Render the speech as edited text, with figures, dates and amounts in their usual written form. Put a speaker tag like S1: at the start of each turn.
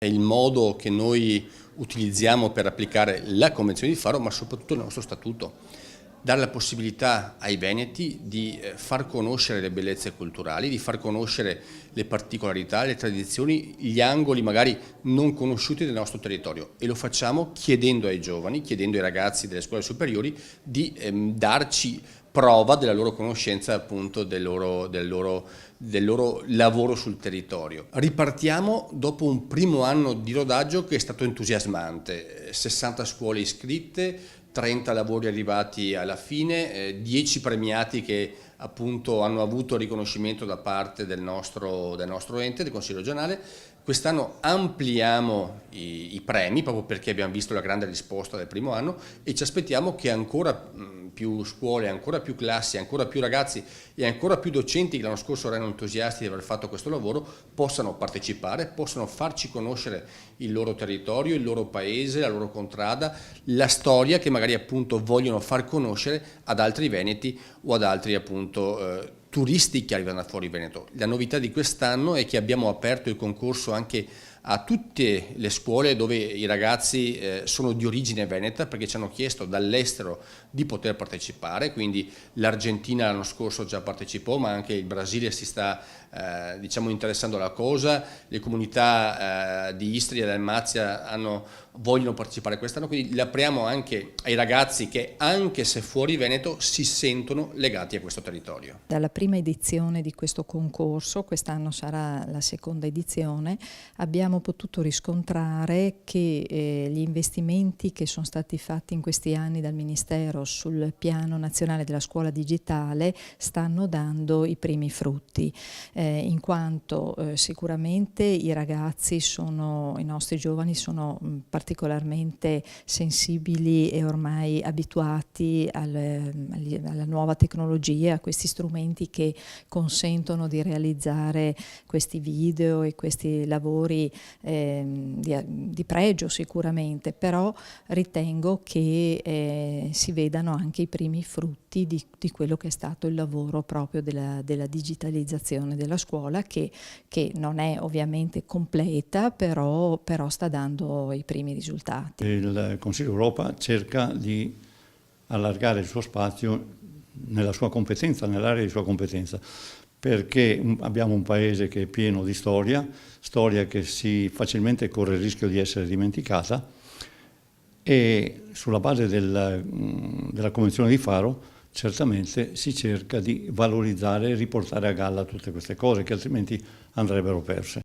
S1: è il modo che noi utilizziamo per applicare la Convenzione di Faro, ma soprattutto il nostro Statuto. Dare la possibilità ai veneti di far conoscere le bellezze culturali, di far conoscere le particolarità, le tradizioni, gli angoli magari non conosciuti del nostro territorio, e lo facciamo chiedendo ai giovani, chiedendo ai ragazzi delle scuole superiori di darci prova della loro conoscenza, appunto del loro lavoro sul territorio. Ripartiamo dopo un primo anno di rodaggio che è stato entusiasmante, 60 scuole iscritte, 30 lavori arrivati alla fine, 10 premiati che appunto hanno avuto riconoscimento da parte del nostro ente, del Consiglio regionale. Quest'anno ampliamo i premi proprio perché abbiamo visto la grande risposta del primo anno, e ci aspettiamo che ancora più scuole, ancora più classi, ancora più ragazzi e ancora più docenti che l'anno scorso erano entusiasti di aver fatto questo lavoro possano partecipare, possano farci conoscere il loro territorio, il loro paese, la loro contrada, la storia che magari appunto vogliono far conoscere ad altri veneti o ad altri appunto turisti che arrivano da fuori Veneto. La novità di quest'anno è che abbiamo aperto il concorso anche a tutte le scuole dove i ragazzi sono di origine veneta, perché ci hanno chiesto dall'estero di poter partecipare, quindi l'Argentina l'anno scorso già partecipò, ma anche il Brasile si sta diciamo interessando alla cosa, le comunità di Istria e Dalmazia vogliono partecipare quest'anno, quindi l'apriamo anche ai ragazzi che, anche se fuori Veneto, si sentono legati a questo territorio.
S2: Dalla prima edizione di questo concorso, quest'anno sarà la seconda edizione, abbiamo potuto riscontrare che gli investimenti che sono stati fatti in questi anni dal Ministero sul piano nazionale della scuola digitale stanno dando i primi frutti, in quanto sicuramente i ragazzi i nostri giovani sono particolarmente sensibili e ormai abituati alla nuova tecnologia, a questi strumenti che consentono di realizzare questi video e questi lavori di pregio sicuramente, però ritengo che si vedano anche i primi frutti di quello che è stato il lavoro proprio della digitalizzazione della scuola, che non è ovviamente completa, però sta dando i primi risultati.
S3: Il Consiglio Europa cerca di allargare il suo spazio nella sua competenza, nell'area di sua competenza, perché abbiamo un paese che è pieno di storia che facilmente corre il rischio di essere dimenticata, e sulla base della Convenzione di Faro certamente si cerca di valorizzare e riportare a galla tutte queste cose che altrimenti andrebbero perse.